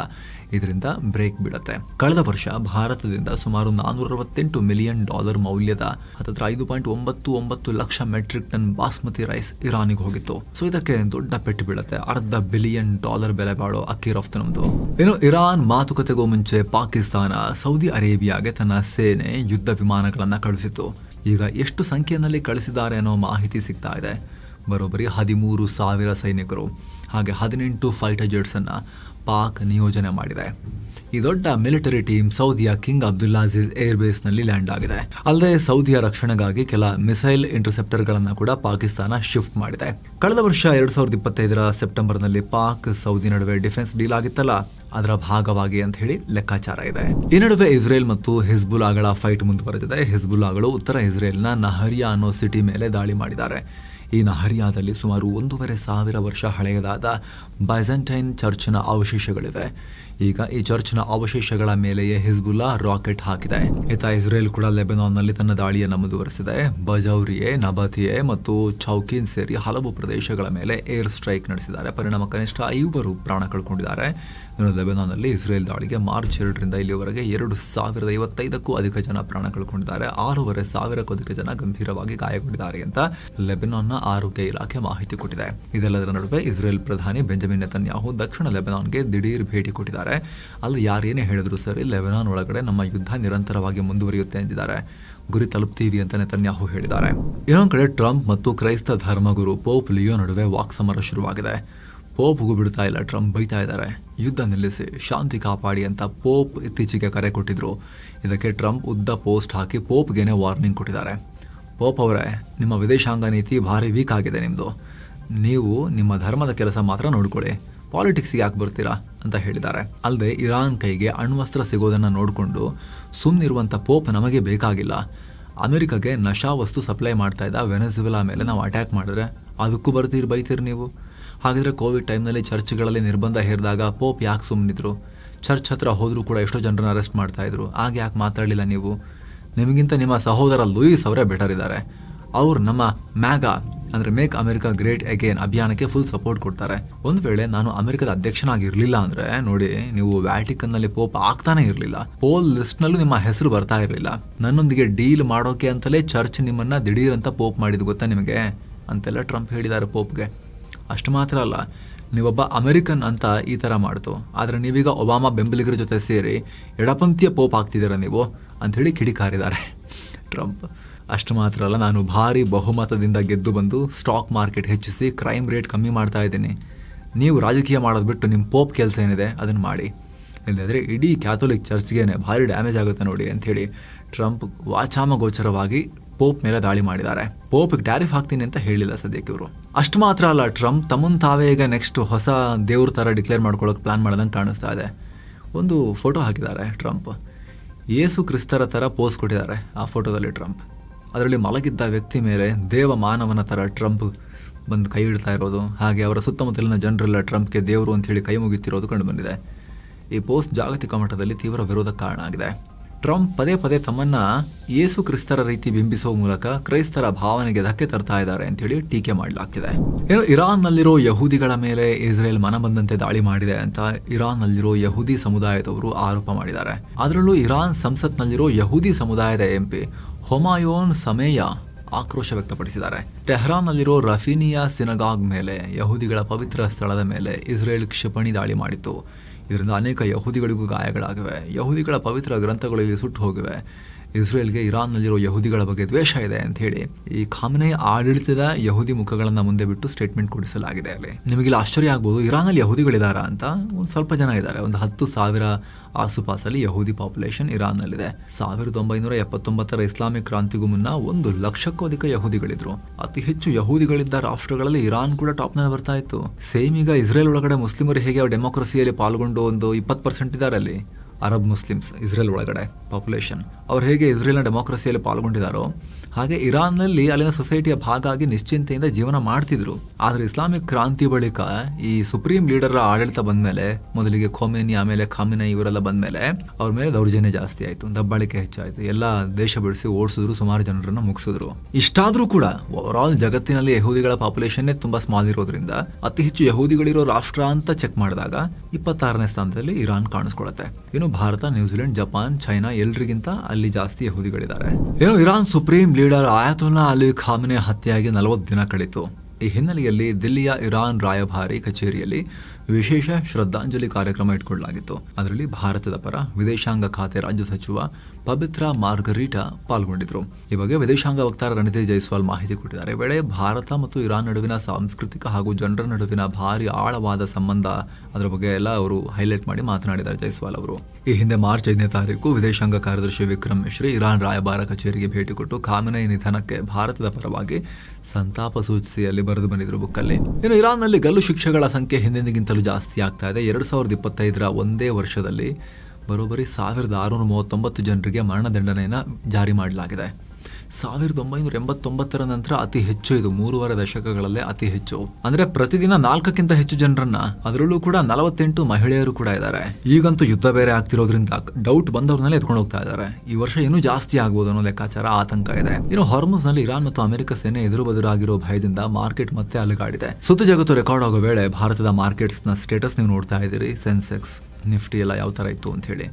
ಇದರಿಂದ ಬ್ರೇಕ್ ಬೀಳುತ್ತೆ. ಕಳೆದ ವರ್ಷ ಭಾರತದಿಂದ ಸುಮಾರು $468 ಮಿಲಿಯನ್ ಮೌಲ್ಯದ ಹತ್ತಿರ 5.99 lakh metric ton basmati rice ಇರಾನಿಗೆ ಹೋಗಿತ್ತು. ಸೊ ಇದಕ್ಕೆ ದೊಡ್ಡ ಪೆಟ್ಟು ಬೀಳುತ್ತೆ. $500 ಬಿಲಿಯನ್ ಬೆಲೆ ಬಾಳೋ ಅಕ್ಕಿ ರಫ್ತು ನಮ್ದು. ಇನ್ನು ಇರಾನ್ ಮಾತುಕತೆಗೂ ಮುಂಚೆ ಪಾಕಿಸ್ತಾನ ಸೌದಿ ಅರೇಬಿಯಾಗೆ ತನ್ನ ಸೇನೆ ಯುದ್ಧ ವಿಮಾನಗಳನ್ನ ಕಳುಹಿಸಿತ್ತು. ಈಗ ಎಷ್ಟು ಸಂಖ್ಯೆಯಲ್ಲಿ ಕಳಿಸಿದ್ದಾರೆ ಅನ್ನೋ ಮಾಹಿತಿ ಸಿಗ್ತಾ ಇದೆ. ಬರೋಬ್ಬರಿ 13,000 ಸೈನಿಕರು ಹಾಗೆ 18 ಫೈಟರ್ ಜೆಟ್ಸ್ ಅನ್ನ ಪಾಕ್ ನಿಯೋಜನೆ ಮಾಡಿದೆ. ಈ ದೊಡ್ಡ ಮಿಲಿಟರಿ ಟೀಮ್ ಸೌದಿಯ ಕಿಂಗ್ ಅಬ್ದುಲ್ಲಾಜಿಜ್ ಏರ್ ಬೇಸ್ ನಲ್ಲಿ ಲ್ಯಾಂಡ್ ಆಗಿದೆ. ಅಲ್ಲದೆ ಸೌದಿಯ ರಕ್ಷಣೆಗಾಗಿ ಕೆಲ ಮಿಸೈಲ್ ಇಂಟರ್ಸೆಪ್ಟರ್ ಗಳನ್ನ ಕೂಡ ಪಾಕಿಸ್ತಾನ ಶಿಫ್ಟ್ ಮಾಡಿದೆ. ಕಳೆದ ವರ್ಷ 2025 ಸೆಪ್ಟೆಂಬರ್ ನಲ್ಲಿ ಪಾಕ್ ಸೌದಿ ನಡುವೆ ಡಿಫೆನ್ಸ್ ಡೀಲ್ ಆಗಿತ್ತಲ್ಲ, ಅದರ ಭಾಗವಾಗಿ ಅಂತ ಹೇಳಿ ಲೆಕ್ಕಾಚಾರ ಇದೆ. ಈ ನಡುವೆ ಇಸ್ರೇಲ್ ಮತ್ತು ಹಿಜ್ಬುಲ್ಲಾಗಳ ಫೈಟ್ ಮುಂದುವರೆದಿದೆ. ಹಿಜ್ಬುಲ್ಲಾಗಳು ಉತ್ತರ ಇಸ್ರೇಲ್ನ ನಹರಿಯಾ ಅನ್ನೋ ಸಿಟಿ ಮೇಲೆ ದಾಳಿ ಮಾಡಿದ್ದಾರೆ. ಈ ನಹರಿಯಾದಲ್ಲಿ ಸುಮಾರು 1,500 ವರ್ಷ ಹಳೆಯದಾದ ಬೈಜಂಟೈನ್ ಚರ್ಚ್ನ ಅವಶೇಷಗಳಿವೆ. ಈಗ ಈ ಚರ್ಚ್ನ ಅವಶೇಷಗಳ ಮೇಲೆಯೇ ಹಿಜ್ಬುಲ್ಲಾ ರಾಕೆಟ್ ಹಾಕಿದೆ. ಇತ್ತ ಇಸ್ರೇಲ್ ಕೂಡ ಲೆಬನಾನ್ನಲ್ಲಿ ತನ್ನ ದಾಳಿಯನ್ನು ಮುಂದುವರೆಸಿದೆ. ಬಜೌರಿಯೆ, ನಬತಿಯೆ ಮತ್ತು ಚೌಕಿನ್ ಸೇರಿ ಹಲವು ಪ್ರದೇಶಗಳ ಮೇಲೆ ಏರ್ ಸ್ಟ್ರೈಕ್ ನಡೆಸಿದ್ದಾರೆ. ಪರಿಣಾಮ ಕನಿಷ್ಠ 5 ಪ್ರಾಣ ಕಳ್ಕೊಂಡಿದ್ದಾರೆ. ಇನ್ನು ಲೆಬನಾನ್ನಲ್ಲಿ ಇಸ್ರೇಲ್ ದಾಳಿಗೆ ಮಾರ್ಚ್ 2ರಿಂದ ಇಲ್ಲಿವರೆಗೆ 2,055ಕ್ಕೂ ಅಧಿಕ ಜನ ಪ್ರಾಣ ಕಳ್ಕೊಂಡಿದ್ದಾರೆ. 6,500ಕ್ಕೂ ಅಧಿಕ ಜನ ಗಂಭೀರವಾಗಿ ಗಾಯಗೊಂಡಿದ್ದಾರೆ ಅಂತ ಲೆಬನಾನ್ನ ಆರೋಗ್ಯ ಇಲಾಖೆ ಮಾಹಿತಿ ಕೊಟ್ಟಿದೆ. ಇದೆಲ್ಲದರ ನಡುವೆ ಇಸ್ರೇಲ್ ಪ್ರಧಾನಿ ಬೆಂಜಮಿನ್ ನೆತನ್ಯಾಹು ದಕ್ಷಿಣ ಲೆಬನಾನ್ಗೆ ದಿಢೀರ್ ಭೇಟಿ ಕೊಟ್ಟಿದ್ದಾರೆ. ಅಲ್ಲಿ ಯಾರೇನೇ ಹೇಳಿದ್ರು ಸರಿ, ಲೆಬನಾನ್ ಒಳಗಡೆ ನಮ್ಮ ಯುದ್ಧ ನಿರಂತರವಾಗಿ ಮುಂದುವರಿಯುತ್ತೆ ಎಂದಿದ್ದಾರೆ. ಗುರಿ ತಲುಪ್ತೀವಿ ಅಂತ ನೆತನ್ಯಾಹು ಹೇಳಿದ್ದಾರೆ. ಇನ್ನೊಂದು ಕಡೆ ಟ್ರಂಪ್ ಮತ್ತು ಕ್ರೈಸ್ತ ಧರ್ಮಗುರು ಪೋಪ್ ಲಿಯೋ ನಡುವೆ ವಾಕ್ಸಮರ ಶುರುವಾಗಿದೆ. ಪೋಪ್ಗೂ ಬಿಡ್ತಾ ಇಲ್ಲ, ಟ್ರಂಪ್ ಬೈತಾ ಇದ್ದಾರೆ. ಯುದ್ಧ ನಿಲ್ಲಿಸಿ, ಶಾಂತಿ ಕಾಪಾಡಿ ಅಂತ ಪೋಪ್ ಇತ್ತೀಚೆಗೆ ಕರೆ ಕೊಟ್ಟಿದ್ರು. ಇದಕ್ಕೆ ಟ್ರಂಪ್ ಉದ್ದ ಪೋಸ್ಟ್ ಹಾಕಿ ಪೋಪ್ಗೆನೆ ವಾರ್ನಿಂಗ್ ಕೊಟ್ಟಿದ್ದಾರೆ. ಪೋಪ್ ಅವರೇ, ನಿಮ್ಮ ವಿದೇಶಾಂಗ ನೀತಿ ಭಾರಿ ವೀಕ್ ಆಗಿದೆ ನಿಮ್ಮದು. ನೀವು ನಿಮ್ಮ ಧರ್ಮದ ಕೆಲಸ ಮಾತ್ರ ನೋಡ್ಕೊಳ್ಳಿ, ಪಾಲಿಟಿಕ್ಸ್ಗೆ ಯಾಕೆ ಬರ್ತೀರಾ ಅಂತ ಹೇಳಿದ್ದಾರೆ. ಅಲ್ಲದೆ ಇರಾನ್ ಕೈಗೆ ಅಣ್ವಸ್ತ್ರ ಸಿಗೋದನ್ನು ನೋಡಿಕೊಂಡು ಸುಮ್ಮನಿರುವಂಥ ಪೋಪ್ ನಮಗೆ ಬೇಕಾಗಿಲ್ಲ. ಅಮೆರಿಕಾಗೆ ನಶಾ ವಸ್ತು ಸಪ್ಲೈ ಮಾಡ್ತಾ ಇದ್ದ ವೆನೆಜುವೆಲಾ ಮೇಲೆ ನಾವು ಅಟ್ಯಾಕ್ ಮಾಡಿದ್ರೆ ಅದಕ್ಕೂ ಬೈತೀರಿ ನೀವು. ಹಾಗಿದ್ರೆ ಕೋವಿಡ್ ಟೈಮ್ನಲ್ಲಿ ಚರ್ಚ್ಗಳಲ್ಲಿ ನಿರ್ಬಂಧ ಹೇರಿದಾಗ ಪೋಪ್ ಯಾಕೆ ಸುಮ್ಮನಿದ್ರು? ಚರ್ಚ್ ಹತ್ರ ಹೋದರೂ ಕೂಡ ಎಷ್ಟೋ ಜನರನ್ನ ಅರೆಸ್ಟ್ ಮಾಡ್ತಾ ಇದ್ರು. ಆಗ ಯಾಕೆ ಮಾತಾಡಲಿಲ್ಲ ನೀವು? ನಿಮಗಿಂತ ನಿಮ್ಮ ಸಹೋದರ ಲೂಯಿಸ್ ಅವರೇ ಬೆಟರ್ ಇದ್ದಾರೆ. ಅವ್ರು ನಮ್ಮ ಮ್ಯಾಗಾ ಅಂದ್ರೆ ಮೇಕ್ ಅಮೆರಿಕಾ ಗ್ರೇಟ್ ಅಗೇನ್ ಅಭಿಯಾನಕ್ಕೆ ಫುಲ್ ಸಪೋರ್ಟ್ ಕೊಡ್ತಾರೆ. ಒಂದು ವೇಳೆ ನಾನು ಅಮೆರಿಕದ ಅಧ್ಯಕ್ಷನಾಗಿರ್ಲಿಲ್ಲ ಅಂದ್ರೆ ನೋಡಿ, ನೀವು ವ್ಯಾಟಿಕನ್ ನಲ್ಲಿ ಪೋಪ್ ಆಗ್ತಾನೆ ಇರಲಿಲ್ಲ. ಪೋಲ್ ಲಿಸ್ಟ್ ನಲ್ಲೂ ನಿಮ್ಮ ಹೆಸರು ಬರ್ತಾ ಇರಲಿಲ್ಲ. ನನ್ನೊಂದಿಗೆ ಡೀಲ್ ಮಾಡೋಕೆ ಅಂತಲೇ ಚರ್ಚ್ ನಿಮ್ಮನ್ನ ದಿಢೀರ್ ಅಂತ ಪೋಪ್ ಮಾಡಿದ್ ಗೊತ್ತಾ ನಿಮಗೆ ಅಂತೆಲ್ಲ ಟ್ರಂಪ್ ಹೇಳಿದ್ದಾರೆ ಪೋಪ್ಗೆ. ಅಷ್ಟು ಮಾತ್ರ ಅಲ್ಲ, ನೀವೊಬ್ಬ ಅಮೆರಿಕನ್ ಅಂತ ಈ ತರ ಮಾಡ್ತು, ಆದ್ರೆ ನೀವೀಗ ಒಬಾಮಾ ಬೆಂಬಲಿಗರ ಜೊತೆ ಸೇರಿ ಎಡಪಂಥೀಯ ಪೋಪ್ ಆಗ್ತಿದ್ದೀರ ನೀವು ಅಂತ ಹೇಳಿ ಕಿಡಿಕಾರಿದ್ದಾರೆ ಟ್ರಂಪ್. ಅಷ್ಟು ಮಾತ್ರ ಅಲ್ಲ, ನಾನು ಭಾರಿ ಬಹುಮತದಿಂದ ಗೆದ್ದು ಬಂದು ಸ್ಟಾಕ್ ಮಾರ್ಕೆಟ್ ಹೆಚ್ಚಿಸಿ ಕ್ರೈಮ್ ರೇಟ್ ಕಮ್ಮಿ ಮಾಡ್ತಾ ಇದ್ದೀನಿ. ನೀವು ರಾಜಕೀಯ ಮಾಡೋದು ಬಿಟ್ಟು ನಿಮ್ಮ ಪೋಪ್ ಕೆಲಸ ಏನಿದೆ ಅದನ್ನು ಮಾಡಿ, ಇಲ್ಲದ್ರೆ ಇಡೀ ಕ್ಯಾಥೋಲಿಕ್ ಚರ್ಚ್ಗೇನೆ ಭಾರಿ ಡ್ಯಾಮೇಜ್ ಆಗುತ್ತೆ ನೋಡಿ ಅಂಥೇಳಿ ಟ್ರಂಪ್ ವಾಚಾಮಗೋಚರವಾಗಿ ಪೋಪ್ ಮೇಲೆ ದಾಳಿ ಮಾಡಿದ್ದಾರೆ. ಪೋಪ್ಗೆ ಟ್ಯಾರಿಫ್ ಹಾಕ್ತೀನಿ ಅಂತ ಹೇಳಿಲ್ಲ ಸದ್ಯಕ್ಕೆ ಇವರು. ಅಷ್ಟು ಮಾತ್ರ ಅಲ್ಲ, ಟ್ರಂಪ್ ತಮ್ಮನ್ನು ತಾವೇ ಈಗ ನೆಕ್ಸ್ಟ್ ಹೊಸ ದೇವ್ರ ಥರ ಡಿಕ್ಲೇರ್ ಮಾಡ್ಕೊಳ್ಳೋಕೆ ಪ್ಲಾನ್ ಮಾಡೋದಂಗೆ ಕಾಣಿಸ್ತಾ ಇದೆ. ಒಂದು ಫೋಟೋ ಹಾಕಿದ್ದಾರೆ ಟ್ರಂಪ್, ಯೇಸು ಕ್ರಿಸ್ತರ ಥರ ಪೋಸ್ ಕೊಟ್ಟಿದ್ದಾರೆ ಆ ಫೋಟೋದಲ್ಲಿ ಟ್ರಂಪ್. ಅದರಲ್ಲಿ ಮಲಗಿದ್ದ ವ್ಯಕ್ತಿ ಮೇಲೆ ದೇವ ಮಾನವನ ಥರ ಟ್ರಂಪ್ ಬಂದು ಕೈ ಇಡ್ತಾ ಇರೋದು, ಹಾಗೆ ಅವರ ಸುತ್ತಮುತ್ತಲಿನ ಜನರೆಲ್ಲ ಟ್ರಂಪ್ಗೆ ದೇವರು ಅಂತ ಹೇಳಿ ಕೈ ಮುಗಿತಿರೋದು ಕಂಡು ಬಂದಿದೆ. ಈ ಪೋಸ್ಟ್ ಜಾಗತಿಕ ಮಟ್ಟದಲ್ಲಿ ತೀವ್ರ ವಿರೋಧಕ್ಕೆ ಕಾರಣ ಆಗಿದೆ. ಟ್ರಂಪ್ ಪದೇ ಪದೇ ತಮ್ಮನ್ನ ಯೇಸು ಕ್ರಿಸ್ತರ ರೀತಿ ಬಿಂಬಿಸುವ ಮೂಲಕ ಕ್ರೈಸ್ತರ ಭಾವನೆಗೆ ಧಕ್ಕೆ ತರ್ತಾ ಇದ್ದಾರೆ ಅಂತೇಳಿ ಟೀಕೆ ಮಾಡಲಾಗ್ತಿದೆ. ಏನು ಇರಾನ್ನಲ್ಲಿರೋ ಯಹೂದಿಗಳ ಮೇಲೆ ಇಸ್ರೇಲ್ ಮನಬಂದಂತೆ ದಾಳಿ ಮಾಡಿದೆ ಅಂತ ಇರಾನ್ನಲ್ಲಿರೋ ಯಹೂದಿ ಸಮುದಾಯದವರು ಆರೋಪ ಮಾಡಿದ್ದಾರೆ. ಅದರಲ್ಲೂ ಇರಾನ್ ಸಂಸತ್ನಲ್ಲಿರೋ ಯಹೂದಿ ಸಮುದಾಯದ ಎಂಪಿ ಹೊಮಾಯೋನ್ ಸಮೇಯ ಆಕ್ರೋಶ ವ್ಯಕ್ತಪಡಿಸಿದ್ದಾರೆ. ಟೆಹರಾನ್ನಲ್ಲಿರೋ ರಫೀನಿಯಾ ಸಿನಗಾಗ್ ಮೇಲೆ, ಯಹೂದಿಗಳ ಪವಿತ್ರ ಸ್ಥಳದ ಮೇಲೆ ಇಸ್ರೇಲ್ ಕ್ಷಿಪಣಿ ದಾಳಿ ಮಾಡಿತ್ತು. ಇದರಿಂದ ಅನೇಕ ಯಹೂದಿಗಳಿಗೂ ಗಾಯಗಳಾಗಿವೆ. ಯಹೂದಿಗಳ ಪವಿತ್ರ ಗ್ರಂಥಗಳು ಇಲ್ಲಿ ಸುಟ್ಟು ಹೋಗಿವೆ. ಇಸ್ರೇಲ್ಗೆ ಇರಾನ್ನಲ್ಲಿರೋ ಯಹೂದಿಗಳ ಬಗ್ಗೆ ದ್ವೇಷ ಇದೆ ಅಂತ ಹೇಳಿ ಈ ಖಾಮೆನಿ ಆಡಳಿತದ ಯಹೂದಿ ಮುಖಗಳನ್ನ ಮುಂದೆ ಬಿಟ್ಟು ಸ್ಟೇಟ್ಮೆಂಟ್ ಕೊಡಿಸಲಾಗಿದೆ. ಅಲ್ಲಿ ನಿಮಗಿಲ್ಲಿ ಆಶ್ಚರ್ಯ ಆಗ್ಬೋದು, ಇರಾನಲ್ಲಿ ಯಹೂದಿಗಳಿದಾರ ಅಂತ. ಒಂದು ಸ್ವಲ್ಪ ಜನ ಇದ್ದಾರೆ, ಒಂದು 10,000 ಆಸುಪಾಸಲ್ಲಿ ಯಹೂದಿ ಪಾಪ್ಯುಲೇಷನ್ ಇರಾನ್ನಲ್ಲಿದೆ. 1979 ಇಸ್ಲಾಮಿಕ್ ಕ್ರಾಂತಿಗೂ ಮುನ್ನ 100,000ಕ್ಕೂ ಅಧಿಕ ಯಹೂದಿಗಳಿದ್ರು. ಅತಿ ಹೆಚ್ಚು ಯಹೂದಿಗಳಿದ್ದ ರಾಷ್ಟ್ರಗಳಲ್ಲಿ ಇರಾನ್ ಕೂಡ ಟಾಪ್ನಲ್ಲಿ ಬರ್ತಾ ಇತ್ತು. ಸೇಮ್ ಈಗ ಇಸ್ರೇಲ್ ಒಳಗಡೆ ಮುಸ್ಲಿಮರು ಹೇಗೆ ಡೆಮೋಕ್ರಸಿಯಲ್ಲಿ ಪಾಲ್ಗೊಂಡು ಒಂದು 20% ಇದ್ದಾರೆ ಅಲ್ಲಿ ಅರಬ್ ಮುಸ್ಲಿಮ್ಸ್ ಇಸ್ರೇಲ್ ಒಳಗಡೆ ಪಾಪ್ಯುಲೇಷನ್, ಅವ್ರು ಹೇಗೆ ಇಸ್ರೇಲ್ನ ಡೆಮೋಕ್ರಸಿಯಲ್ಲಿ ಪಾಲ್ಗೊಂಡಿದ್ದಾರೋ ಹಾಗೆ ಇರಾನ್ನಲ್ಲಿ ಅಲ್ಲಿನ ಸೊಸೈಟಿಯ ಭಾಗ ಆಗಿ ನಿಶ್ಚಿಂತೆಯಿಂದ ಜೀವನ ಮಾಡ್ತಿದ್ರು. ಆದರೆ ಇಸ್ಲಾಮಿಕ್ ಕ್ರಾಂತಿ ಬಳಿಕ ಈ ಸುಪ್ರೀಂ ಲೀಡರ್ ಆಡಳಿತ ಬಂದ್ಮೇಲೆ, ಮೊದಲಿಗೆ ಖೊಮೇನಿ ಆಮೇಲೆ ಖಾಮೆನಿ ಇವರೆಲ್ಲ ಬಂದ್ಮೇಲೆ ಅವ್ರ ಮೇಲೆ ದೌರ್ಜನ್ಯ ಜಾಸ್ತಿ ಆಯ್ತು, ದಬ್ಬಾಳಿಕೆ ಹೆಚ್ಚಾಯ್ತು, ಎಲ್ಲ ದೇಶ ಬಿಡಿಸಿ ಓಡಿಸಿದ್ರು, ಸುಮಾರು ಜನರನ್ನ ಮುಗಿಸಿದ್ರು. ಇಷ್ಟಾದ್ರೂ ಕೂಡ ಓವರ್ ಆಲ್ ಜಗತ್ತಿನಲ್ಲಿ ಯಹೂದಿಗಳ ಪಾಪ್ಯುಲೇಷನ್ ತುಂಬಾ ಸ್ಮಾಲ್ ಇರೋದ್ರಿಂದ ಅತಿ ಹೆಚ್ಚು ಯಹೂದಿಗಳಿರೋ ರಾಷ್ಟ್ರ ಅಂತ ಚೆಕ್ ಮಾಡಿದಾಗ 26ನೇ ಸ್ಥಾನದಲ್ಲಿ ಇರಾನ್ ಕಾಣಿಸ್ಕೊಳ್ಳುತ್ತೆ. ಇನ್ನು ಭಾರತ, ನ್ಯೂಜಿಲೆಂಡ್, ಜಪಾನ್, ಚೈನಾ ಎಲ್ರಿಗಿಂತ ಅಲ್ಲಿ ಜಾಸ್ತಿ ಯಹೂದಿಗಳಿದ್ದಾರೆ. ಏನು Iran supreme leader Ayatollah Ali Khamenei ಹತ್ಯೆಯಾಗಿ 40 ದಿನ ಕಳೆಯಿತು. ಈ ಹಿನ್ನೆಲೆಯಲ್ಲಿ ದಿಲ್ಲಿಯ ಇರಾನ್ ರಾಯಭಾರಿ ಕಚೇರಿಯಲ್ಲಿ ವಿಶೇಷ ಶ್ರದ್ಧಾಂಜಲಿ ಕಾರ್ಯಕ್ರಮ ಇಟ್ಕೊಳ್ಳಲಾಗಿತ್ತು. ಅದರಲ್ಲಿ ಭಾರತದ ಪರ ವಿದೇಶಾಂಗ ಖಾತೆ ರಾಜ್ಯ ಸಚಿವ ಪವಿತ್ರ ಮಾರ್ಗರೀಟಾ ಪಾಲ್ಗೊಂಡಿದ್ರು. ಈ ಬಗ್ಗೆ ವಿದೇಶಾಂಗ ವಕ್ತಾರ ರಣಧೀರ್ ಜೈಸ್ವಾಲ್ ಮಾಹಿತಿ ಕೊಟ್ಟಿದ್ದಾರೆ. ವೇಳೆ ಭಾರತ ಮತ್ತು ಇರಾನ್ ನಡುವಿನ ಸಾಂಸ್ಕೃತಿಕ ಹಾಗೂ ಜನರ ನಡುವಿನ ಭಾರಿ ಆಳವಾದ ಸಂಬಂಧ, ಅದರ ಬಗ್ಗೆ ಎಲ್ಲ ಅವರು ಹೈಲೈಟ್ ಮಾಡಿ ಮಾತನಾಡಿದ್ದಾರೆ ಜೈಸ್ವಾಲ್ ಅವರು. ಈ ಹಿಂದೆ ಮಾರ್ಚ್ 5ನೇ ತಾರೀಕು ವಿದೇಶಾಂಗ ಕಾರ್ಯದರ್ಶಿ ವಿಕ್ರಮ್ ಮಿಶ್ರಿ ಇರಾನ್ ರಾಯಭಾರ ಕಚೇರಿಗೆ ಭೇಟಿ ಕೊಟ್ಟು ಖಾಮೆನಿ ನಿಧನಕ್ಕೆ ಭಾರತದ ಪರವಾಗಿ ಸಂತಾಪ ಸೂಚಿಸಿ ಅಲ್ಲಿ ಬರೆದು ಬಂದಿದ್ರು ಬುಕ್ಕಲ್ಲಿ. ಇನ್ನು ಇರಾನ್ನಲ್ಲಿ ಗಲ್ಲು ಶಿಕ್ಷೆಗಳ ಸಂಖ್ಯೆ ಹಿಂದಿನಗಿಂತಲೂ ಜಾಸ್ತಿ ಆಗ್ತಾ ಇದೆ. 2025ರ ಒಂದೇ ವರ್ಷದಲ್ಲಿ ಬರೋಬ್ಬರಿ 1639 ಜನರಿಗೆ ಮರಣದಂಡನೆಯನ್ನು ಜಾರಿ ಮಾಡಲಾಗಿದೆ. 1989ರ ನಂತರ ಅತಿ ಹೆಚ್ಚು, ಇದು 3.5 ದಶಕಗಳಲ್ಲೇ ಅತಿ ಹೆಚ್ಚು. ಅಂದ್ರೆ ಪ್ರತಿದಿನ 4ಕ್ಕಿಂತ ಹೆಚ್ಚು ಜನರನ್ನ, ಅದರಲ್ಲೂ ಕೂಡ 48 ಮಹಿಳೆಯರು ಕೂಡ ಇದ್ದಾರೆ. ಈಗಂತೂ ಯುದ್ಧ ಬೇರೆ ಆಗ್ತಿರೋದ್ರಿಂದ ಡೌಟ್ ಬಂದವ್ರನ್ನೆಲ್ಲ ಎತ್ಕೊಂಡು ಹೋಗ್ತಾ ಇದ್ದಾರೆ. ಈ ವರ್ಷ ಇನ್ನೂ ಜಾಸ್ತಿ ಆಗ್ಬೋದು ಅನ್ನೋ ಲೆಕ್ಕಾಚಾರ, ಆತಂಕ ಇದೆ. ಇನ್ನು ಹಾರ್ಮುಜ್ ನಲ್ಲಿ ಇರಾನ್ ಮತ್ತು ಅಮೆರಿಕ ಸೇನೆ ಎದುರು ಬದುರಾಗಿರೋ ಭಯದಿಂದ ಮಾರ್ಕೆಟ್ ಮತ್ತೆ ಅಲುಗಾಡಿದೆ. ಸುತ್ತು ಜಗತ್ತು ರೆಕಾರ್ಡ್ ಆಗೋ ವೇಳೆ ಭಾರತದ ಮಾರ್ಕೆಟ್ಸ್ ನ ಸ್ಟೇಟಸ್ ನೀವು ನೋಡ್ತಾ ಇದ್ದೀರಿ. ಸೆನ್ಸೆಕ್ಸ್, ನಿಫ್ಟಿ ಎಲ್ಲ ಯಾವ ತರ ಇತ್ತು ಅಂತ ಹೇಳಿ.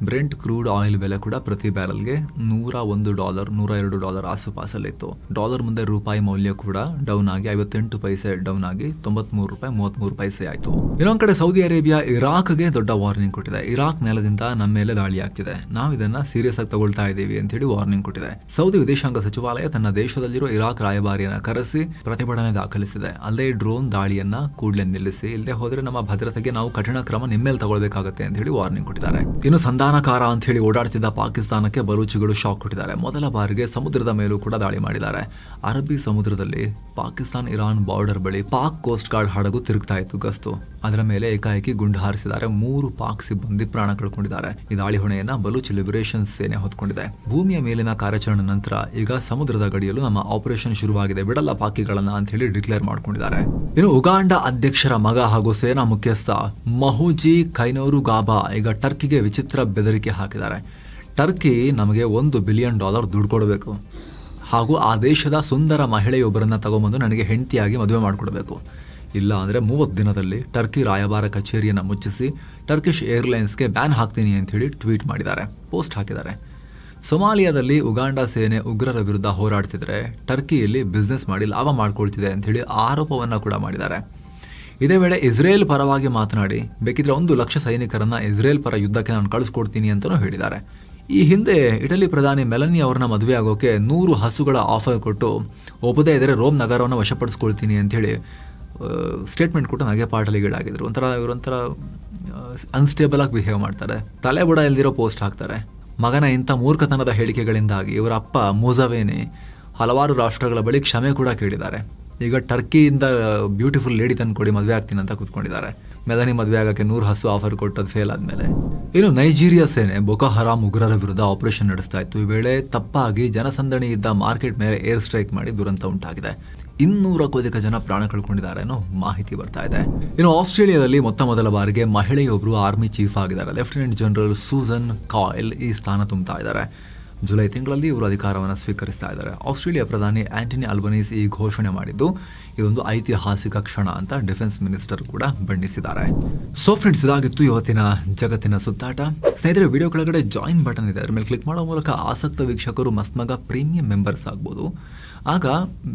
ಬ್ರೆಂಟ್ ಕ್ರೂಡ್ ಆಯಿಲ್ ಬೆಲೆ ಕೂಡ ಪ್ರತಿ ಬ್ಯಾರಲ್ಗೆ $101, $102 ಆಸುಪಾಸಲ್ಲಿತ್ತು. ಡಾಲರ್ ಮುಂದೆ ರೂಪಾಯಿ ಮೌಲ್ಯ ಕೂಡ ಡೌನ್ ಆಗಿ 58 ಪೈಸೆ ಡೌನ್ ಆಗಿ $93.33 ಆಯಿತು. ಇನ್ನೊಂದ್ ಕಡೆ ಸೌದಿ ಅರೇಬಿಯಾ ಇರಾಕ್ಗೆ ದೊಡ್ಡ ವಾರ್ನಿಂಗ್ ಕೊಟ್ಟಿದೆ. ಇರಾಕ್ ನೆಲದಿಂದ ನಮ್ಮ ಮೇಲೆ ದಾಳಿ ಆಗ್ತಿದೆ, ನಾವು ಇದನ್ನ ಸೀರಿಯಸ್ ಆಗಿ ತಗೊಳ್ತಾ ಇದ್ದೀವಿ ಅಂತ ಹೇಳಿ ವಾರ್ನಿಂಗ್ ಕೊಟ್ಟಿದೆ. ಸೌದಿ ವಿದೇಶಾಂಗ ಸಚಿವಾಲಯ ತನ್ನ ದೇಶದಲ್ಲಿರೋ ಇರಾಕ್ ರಾಯಭಾರಿಯನ್ನ ಕರೆಸಿ ಪ್ರತಿಭಟನೆ ದಾಖಲಿಸಿದೆ. ಅಲ್ಲೇ ಡ್ರೋನ್ ದಾಳಿಯನ್ನ ಕೂಡಲೇ ನಿಲ್ಲಿಸಿ, ಇಲ್ಲದೆ ಹೋದ್ರೆ ನಮ್ಮ ಭದ್ರತೆಗೆ ನಾವು ಕಠಿಣ ಕ್ರಮ ನಿಮ್ಮೇಲೆ ತಗೊಳ್ಬೇಕಾಗತ್ತೆ ಅಂತ ಹೇಳಿ ವಾರ್ನಿಂಗ್ ಕೊಟ್ಟಿದ್ದಾರೆ. ಇನ್ನು ಸಂಧಾನಕಾರ ಅಂತ ಹೇಳಿ ಓಡಾಡ್ತಿದ್ದ ಪಾಕಿಸ್ತಾನಕ್ಕೆ ಬಲೂಚಿಗಳು ಶಾಕ್ ಕೊಟ್ಟಿದ್ದಾರೆ. ಮೊದಲ ಬಾರಿಗೆ ಸಮುದ್ರದ ಮೇಲೂ ಕೂಡ ದಾಳಿ ಮಾಡಿದ್ದಾರೆ. ಅರಬ್ಬಿ ಸಮುದ್ರದಲ್ಲಿ ಪಾಕಿಸ್ತಾನ ಇರಾನ್ ಬಾರ್ಡರ್ ಬಳಿ ಪಾಕ್ ಕೋಸ್ಟ್ ಗಾರ್ಡ್ ಹಡಗು ತಿರುಗ್ತಾ ಇತ್ತು ಗಸ್ತು. ಅದರ ಮೇಲೆ ಏಕಾಏಕಿ ಗುಂಡು ಹಾರಿಸಿದ್ದಾರೆ. 3 ಪಾಕ್ ಸಿಬ್ಬಂದಿ ಪ್ರಾಣ ಕಳ್ಕೊಂಡಿದ್ದಾರೆ. ಈ ದಾಳಿ ಹೊಣೆಯನ್ನ ಬಲೂಚ್ ಲಿಬರೇಷನ್ ಸೇನೆ ಹೊತ್ಕೊಂಡಿದೆ. ಭೂಮಿಯ ಮೇಲಿನ ಕಾರ್ಯಾಚರಣೆ ನಂತರ ಈಗ ಸಮುದ್ರದ ಗಡಿಯಲ್ಲೂ ನಮ್ಮ ಆಪರೇಷನ್ ಶುರುವಾಗಿದೆ, ಬಿಡಲ್ಲ ಪಾಕಿಗಳನ್ನ ಅಂತ ಹೇಳಿ ಡಿಕ್ಲೇರ್ ಮಾಡ್ಕೊಂಡಿದ್ದಾರೆ. ಇನ್ನು ಉಗಾಂಡ ಅಧ್ಯಕ್ಷರ ಮಗ ಹಾಗೂ ಸೇನಾ ಮುಖ್ಯಸ್ಥ ಮಹೂಜಿ ಕೈನೋರುಗಾಬಾ ಈಗ ಟರ್ಕಿಗೆ ವಿಚಿತ್ರ ಬೆದರಿಕೆ ಹಾಕಿದ್ದಾರೆ. ಟರ್ಕಿ ನಮಗೆ $1 ಬಿಲಿಯನ್ ದುಡ್ಡು ಕೊಡಬೇಕು ಹಾಗೂ ಆ ದೇಶದ ಸುಂದರ ಮಹಿಳೆಯೊಬ್ಬರನ್ನ ತಗೊಂಬಂದು ನನಗೆ ಹೆಂಡತಿಯಾಗಿ ಮದುವೆ ಮಾಡಿಕೊಡ್ಬೇಕು, ಇಲ್ಲ ಅಂದರೆ 30 ದಿನದಲ್ಲಿ ಟರ್ಕಿ ರಾಯಭಾರ ಕಚೇರಿಯನ್ನು ಮುಚ್ಚಿಸಿ ಟರ್ಕಿಶ್ ಏರ್ಲೈನ್ಸ್ಗೆ ಬ್ಯಾನ್ ಹಾಕ್ತೀನಿ ಅಂತ ಹೇಳಿ ಟ್ವೀಟ್ ಮಾಡಿದ್ದಾರೆ, ಪೋಸ್ಟ್ ಹಾಕಿದ್ದಾರೆ. ಸೊಮಾಲಿಯಾದಲ್ಲಿ ಉಗಾಂಡ ಸೇನೆ ಉಗ್ರರ ವಿರುದ್ಧ ಹೋರಾಡ್ತಿದ್ರೆ ಟರ್ಕಿಯಲ್ಲಿ ಬಿಸ್ನೆಸ್ ಮಾಡಿ ಲಾಭ ಮಾಡ್ಕೊಳ್ತಿದೆ ಅಂತ ಹೇಳಿ ಆರೋಪವನ್ನ ಕೂಡ ಮಾಡಿದ್ದಾರೆ. ಇದೇ ವೇಳೆ ಇಸ್ರೇಲ್ ಪರವಾಗಿ ಮಾತನಾಡಿ ಬೇಕಿದ್ರೆ 100,000 ಸೈನಿಕರನ್ನ ಇಸ್ರೇಲ್ ಪರ ಯುದ್ಧಕ್ಕೆ ನಾನು ಕಳಿಸ್ಕೊಡ್ತೀನಿ ಅಂತಲೂ ಹೇಳಿದ್ದಾರೆ. ಈ ಹಿಂದೆ ಇಟಲಿ ಪ್ರಧಾನಿ ಮೆಲನಿ ಅವ್ರನ್ನ ಮದುವೆ ಆಗೋಕೆ 100 ಹಸುಗಳ ಆಫರ್ ಕೊಟ್ಟು ಒಪ್ಪದೇ ಇದ್ರೆ ರೋಮ್ ನಗರವನ್ನು ವಶಪಡಿಸ್ಕೊಳ್ತೀನಿ ಅಂತೇಳಿ ಸ್ಟೇಟ್ಮೆಂಟ್ ಕೊಟ್ಟು ನಗೆ ಪಾಟಲಿಗೀಡಾಗಿದ್ರು. ಇವರೊಂಥರ ಅನ್ಸ್ಟೇಬಲ್ ಆಗಿ ಬಿಹೇವ್ ಮಾಡ್ತಾರೆ, ತಲೆ ಬುಡ ಇಲ್ದಿರೋ ಪೋಸ್ಟ್ ಹಾಕ್ತಾರೆ. ಮಗನ ಇಂಥ ಮೂರ್ಖತನದ ಹೇಳಿಕೆಗಳಿಂದಾಗಿ ಇವರ ಅಪ್ಪ ಮೂಸವೇನಿ ಹಲವಾರು ರಾಷ್ಟ್ರಗಳ ಬಳಿ ಕ್ಷಮೆ ಕೂಡ ಕೇಳಿದ್ದಾರೆ. ಈಗ ಟರ್ಕಿಯಿಂದ ಬ್ಯೂಟಿಫುಲ್ ಲೇಡಿ ತಂದು ಕೊಡಿ ಮದುವೆ ಆಗ್ತೀನಿ ಅಂತ ಕೂತ್ಕೊಂಡಿದ್ದಾರೆ. ಮೆಲನಿ ಮದುವೆ ಆಗೋಕ್ಕೆ 100 ಹಸು ಆಫರ್ ಕೊಟ್ಟದ್ದು ಫೇಲ್ ಆದಮೇಲೆ. ಇನ್ನು ನೈಜೀರಿಯಾ ಸೇನೆ ಬೊಕೊ ಹರಾಮ್ ಉಗ್ರರ ವಿರುದ್ಧ ಆಪರೇಷನ್ ನಡೆಸ್ತಾ ಇತ್ತು. ಈ ವೇಳೆ ತಪ್ಪಾಗಿ ಜನಸಂದಣಿ ಇದ್ದ ಮಾರ್ಕೆಟ್ ಮೇಲೆ ಏರ್ ಸ್ಟ್ರೈಕ್ ಮಾಡಿ ದುರಂತ ಉಂಟಾಗಿದೆ. 200ಕ್ಕೂ ಅಧಿಕ ಜನ ಪ್ರಾಣ ಕಳ್ಕೊಂಡಿದ್ದಾರೆ ಅನ್ನೋ ಮಾಹಿತಿ ಬರ್ತಾ ಇದೆ. ಇನ್ನು ಆಸ್ಟ್ರೇಲಿಯಾದಲ್ಲಿ ಮೊದಲ ಬಾರಿಗೆ ಮಹಿಳೆಯೊಬ್ಬರು ಆರ್ಮಿ ಚೀಫ್ ಆಗಿದ್ದಾರೆ. ಲೆಫ್ಟಿನೆಂಟ್ ಜನರಲ್ ಸೂಸನ್ ಕಾಯ್ಲ್ ಈ ಸ್ಥಾನ ತುಂಬುತ್ತಾ ಇದ್ದಾರೆ. ಜುಲೈ ತಿಂಗಳಲ್ಲಿ ಇವರು ಅಧಿಕಾರವನ್ನು ಸ್ವೀಕರಿಸ್ತಾ ಇದ್ದಾರೆ. ಆಸ್ಟ್ರೇಲಿಯಾ ಪ್ರಧಾನಿ ಆಂಟನಿ ಅಲ್ಬನೀಸ್ ಈ ಘೋಷಣೆ ಮಾಡಿದ್ದು ಇದೊಂದು ಐತಿಹಾಸಿಕ ಕ್ಷಣ ಅಂತ ಡಿಫೆನ್ಸ್ ಮಿನಿಸ್ಟರ್ ಕೂಡ ಬಣ್ಣಿಸಿದ್ದಾರೆ. ಸೊ ಫ್ರೆಂಡ್ಸ್, ಇದಾಗಿತ್ತು ಇವತ್ತಿನ ಜಗತ್ತಿನ ಸುತ್ತಾಟ. ಸ್ನೇಹಿತರೆ, ವಿಡಿಯೋ ಕೆಳಗಡೆ ಜಾಯಿನ್ ಬಟನ್ ಇದೆ, ಅದರ ಮೇಲೆ ಕ್ಲಿಕ್ ಮಾಡೋ ಮೂಲಕ ಆಸಕ್ತ ವೀಕ್ಷಕರು ಮಸ್ಮಗ ಪ್ರೀಮಿಯಂ ಮೆಂಬರ್ಸ್ ಆಗ್ಬೋದು. ಆಗ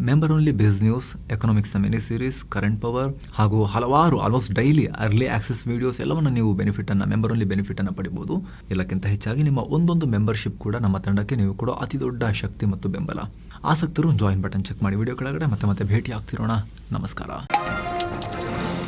ಮೆಂಬರ್ ಓನ್ಲಿ ಬಿಸ್ ನ್ಯೂಸ್, ಎಕನಾಮಿಕ್ಸ್ನ ಮಿನಿ ಸೀರೀಸ್, ಕರೆಂಟ್ ಪವರ್ ಹಾಗೂ ಹಲವಾರು almost daily early access videos ಎಲ್ಲವನ್ನು ನೀವು ಮೆಂಬರ್ ಓನ್ಲಿ ಬೆನಿಫಿಟ್ ಅನ್ನು ಪಡಿಬಹುದು. ಎಲ್ಲಕ್ಕಿಂತ ಹೆಚ್ಚಾಗಿ ನಿಮ್ಮ ಒಂದೊಂದು ಮೆಂಬರ್ಶಿಪ್ ಕೂಡ ನಮ್ಮ ತಂಡಕ್ಕೆ ನೀವು ಕೂಡ ಅತಿ ದೊಡ್ಡ ಶಕ್ತಿ ಮತ್ತು ಬೆಂಬಲ. ಆಸಕ್ತರು ಜಾಯಿನ್ ಬಟನ್ ಚೆಕ್ ಮಾಡಿ. ವಿಡಿಯೋ ಕೆಳಗಡೆ ಮತ್ತೆ ಭೇಟಿ ಆಗ್ತಿರೋಣ. ನಮಸ್ಕಾರ.